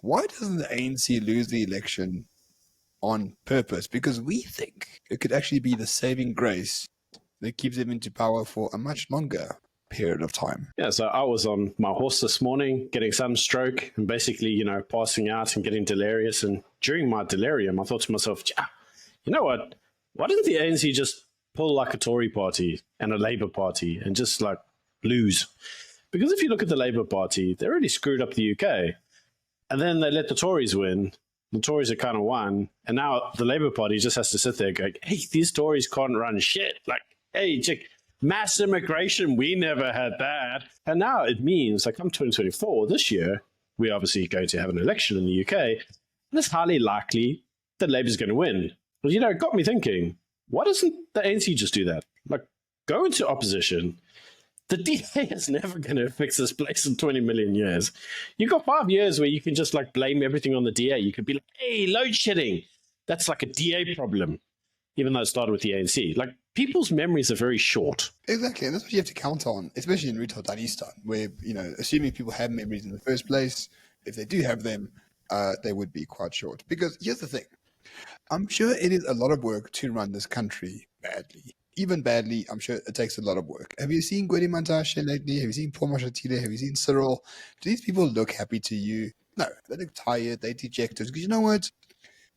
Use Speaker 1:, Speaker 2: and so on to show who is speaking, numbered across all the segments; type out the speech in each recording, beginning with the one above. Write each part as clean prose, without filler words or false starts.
Speaker 1: why doesn't the ANC lose the election on purpose? Because we think it could actually be the saving grace that keeps them into power for a much longer period of time.
Speaker 2: Yeah, so I was on my horse this morning getting some stroke and basically, passing out and getting delirious. And during my delirium, I thought to myself, you know what? Why doesn't the ANC just pull like a Tory party and a Labour party and just like lose? Because if you look at the Labour Party, they already screwed up the UK. And then they let the Tories win. The Tories are kind of won. And now the Labour Party just has to sit there going, hey, these Tories can't run shit. Like, hey, chick, mass immigration, we never had that. And now it means, like, come 2024, this year, we're obviously going to have an election in the UK. And it's highly likely that Labour's going to win. Well, it got me thinking, why doesn't the ANC just do that? Like, go into opposition. The DA is never going to fix this place in 20 million years. You've got 5 years where you can just like blame everything on the DA. You could be like, hey, load shedding. That's like a DA problem, even though it started with the ANC. Like, people's memories are very short.
Speaker 1: Exactly, and that's what you have to count on, especially in Retail Danistan, where, assuming people have memories in the first place, if they do have them, they would be quite short. Because here's the thing. I'm sure it is a lot of work to run this country badly. Even badly, I'm sure it takes a lot of work. Have you seen Gwede Mantashe lately? Have you seen Paul Mashatile? Have you seen Cyril? Do these people look happy to you? No, they look tired, they're dejected. Because you know what?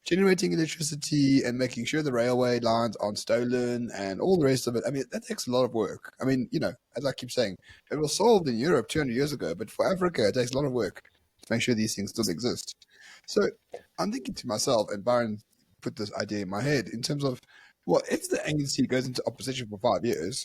Speaker 1: Generating electricity and making sure the railway lines aren't stolen and all the rest of it, I mean, that takes a lot of work. I mean, as I keep saying, it was solved in Europe 200 years ago, but for Africa, it takes a lot of work to make sure these things still exist. So I'm thinking to myself, and Byron put this idea in my head, in terms of, well, if the ANC goes into opposition for 5 years,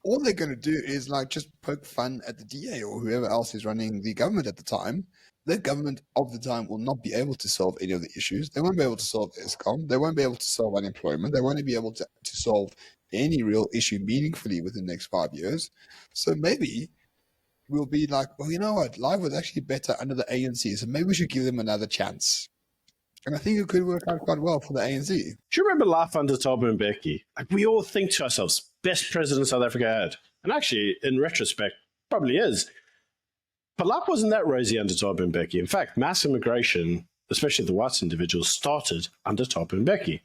Speaker 1: all they're going to do is like just poke fun at the DA or whoever else is running the government at the time. The government of the time will not be able to solve any of the issues. They won't be able to solve ESCOM. They won't be able to solve unemployment. They won't be able to solve any real issue meaningfully within the next 5 years. So maybe we'll be like, well, you know what? Life was actually better under the ANC, so maybe we should give them another chance. And I think it could work out quite well for the ANC.
Speaker 2: Do you remember life under Thabo Mbeki? Like, we all think to ourselves, best president South Africa had. And actually, in retrospect, probably is. But life wasn't that rosy under Thabo Mbeki. In fact, mass immigration, especially the white individuals, started under Thabo Mbeki.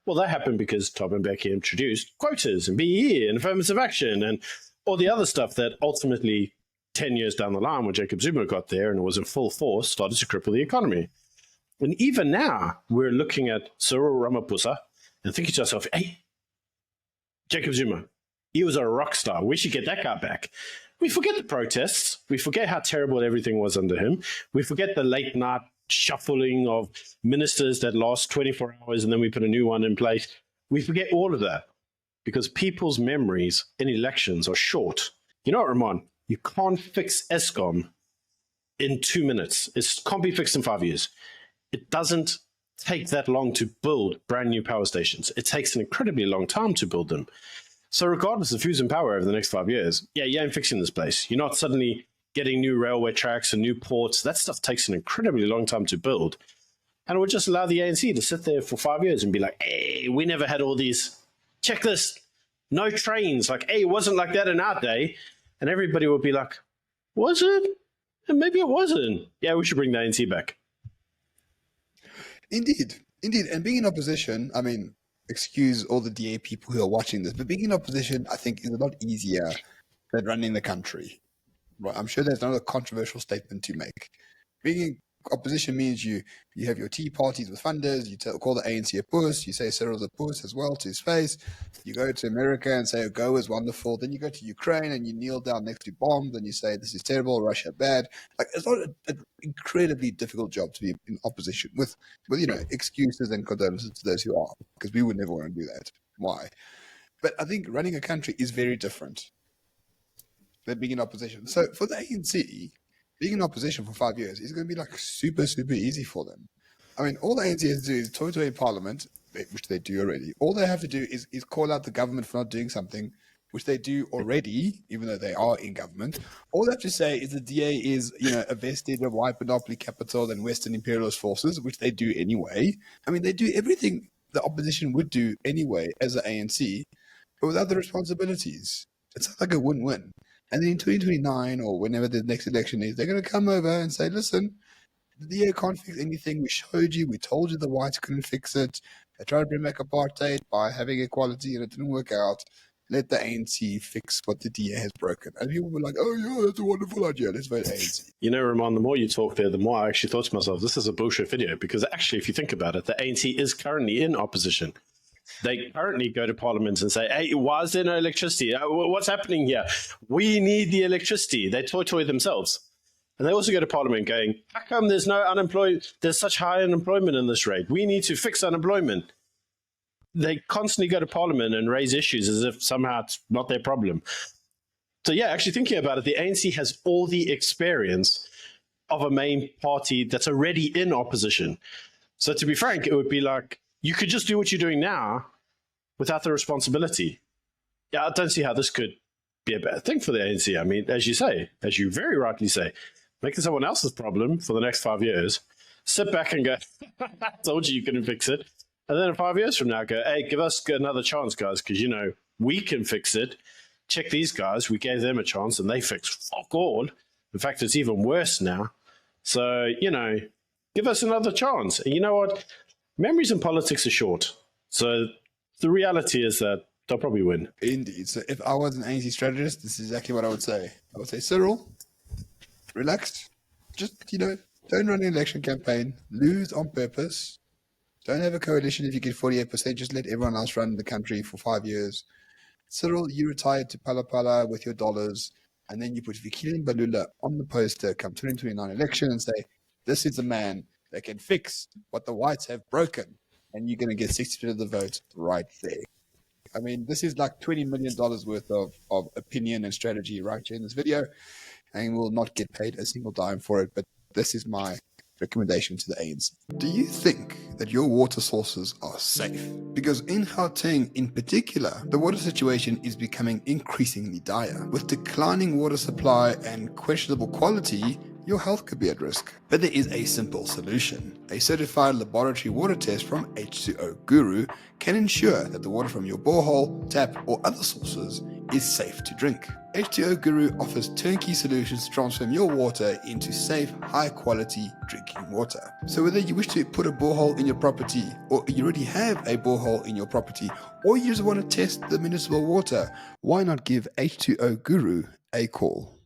Speaker 2: Well, that happened because Thabo Mbeki introduced quotas and BEE and affirmative action and all the other stuff that ultimately, 10 years down the line, when Jacob Zuma got there and it was in full force, started to cripple the economy. And even now, we're looking at Cyril Ramaphosa and thinking to ourselves, hey, Jacob Zuma, he was a rock star. We should get that guy back. We forget the protests. We forget how terrible everything was under him. We forget the late night shuffling of ministers that last 24 hours and then we put a new one in place. We forget all of that because people's memories in elections are short. You know what, Ramon? You can't fix ESCOM in 2 minutes. It can't be fixed in 5 years. It doesn't take that long to build brand new power stations. It takes an incredibly long time to build them. So regardless of who's in power over the next 5 years, you ain't fixing this place. You're not suddenly getting new railway tracks and new ports. That stuff takes an incredibly long time to build. And it would just allow the ANC to sit there for 5 years and be like, hey, we never had all these, check this, no trains. Like, hey, it wasn't like that in our day. And everybody would be like, was it? And maybe it wasn't. Yeah, we should bring the ANC back.
Speaker 1: Indeed. And being in opposition, I mean, excuse all the DA people who are watching this, but being in opposition, I think, is a lot easier than running the country. Right? I'm sure there's not a controversial statement to make. Being in opposition means you have your tea parties with funders, you call the ANC a puss, you say Cyril's a puss as well to his face, you go to America and say, go is wonderful, then you go to Ukraine and you kneel down next to bombs and you say, this is terrible, Russia bad. Like, it's not an incredibly difficult job to be in opposition with excuses and condolences to those who are, because we would never want to do that. Why? But I think running a country is very different than being in opposition. So for the ANC, being in opposition for 5 years is going to be like super, super easy for them. I mean, all the ANC has to do is talk to in Parliament, which they do already. All they have to do is call out the government for not doing something, which they do already, even though they are in government. All they have to say is the DA is, a vestige of white monopoly capital and Western imperialist forces, which they do anyway. I mean, they do everything the opposition would do anyway as the ANC, but without the responsibilities. It's like a win-win. And then in 2029 or whenever the next election is, they're going to come over and say, listen, the DA can't fix anything. We showed you. We told you the whites couldn't fix it. They tried to bring back apartheid by having equality and it didn't work out. Let the ANC fix what the DA has broken. And people were like, oh, yeah, that's a wonderful idea. Let's vote ANC.
Speaker 2: You know, Ramon, the more you talk there, the more I actually thought to myself, this is a bullshit video. Because actually, if you think about it, the ANC is currently in opposition. They currently go to Parliament and say, hey, why is there no electricity? What's happening here? We need the electricity. They toy themselves. And they also go to Parliament going, how come there's no unemployed? There's such high unemployment in this rate. We need to fix unemployment. They constantly go to Parliament and raise issues as if somehow it's not their problem. So yeah, actually thinking about it, the ANC has all the experience of a main party that's already in opposition. So to be frank, it would be like, you could just do what you're doing now without the responsibility. Yeah, I don't see how this could be a bad thing for the ANC. I mean, as you say, as you very rightly say, make it someone else's problem for the next 5 years, sit back and go, I told you couldn't fix it. And then 5 years from now, go, hey, give us another chance, guys, because, you know, we can fix it. Check these guys. We gave them a chance, and they fixed fuck all. In fact, it's even worse now. So, you know, give us another chance. And you know what? Memories in politics are short. So the reality is that they'll probably win.
Speaker 1: Indeed. So if I was an ANC strategist, this is exactly what I would say. I would say, Cyril, relax. Just, you know, don't run an election campaign. Lose on purpose. Don't have a coalition if you get 48%. Just let everyone else run the country for 5 years. Cyril, you retired to Pala Pala with your dollars, and then you put Vikile Mbalula on the poster come 2029 election and say, this is the man that can fix what the whites have broken. And you're going to get 60% of the vote right there. I mean, this is like $20 million worth of opinion and strategy right here in this video. And we'll not get paid a single dime for it. But this is my recommendation to the ANC. Do you think that your water sources are safe? Because in Gauteng in particular, the water situation is becoming increasingly dire. With declining water supply and questionable quality, your health could be at risk. But there is a simple solution. A certified laboratory water test from H2O Guru can ensure that the water from your borehole, tap, or other sources is safe to drink. H2O Guru offers turnkey solutions to transform your water into safe, high-quality drinking water. So whether you wish to put a borehole in your property, or you already have a borehole in your property, or you just want to test the municipal water, why not give H2O Guru a call?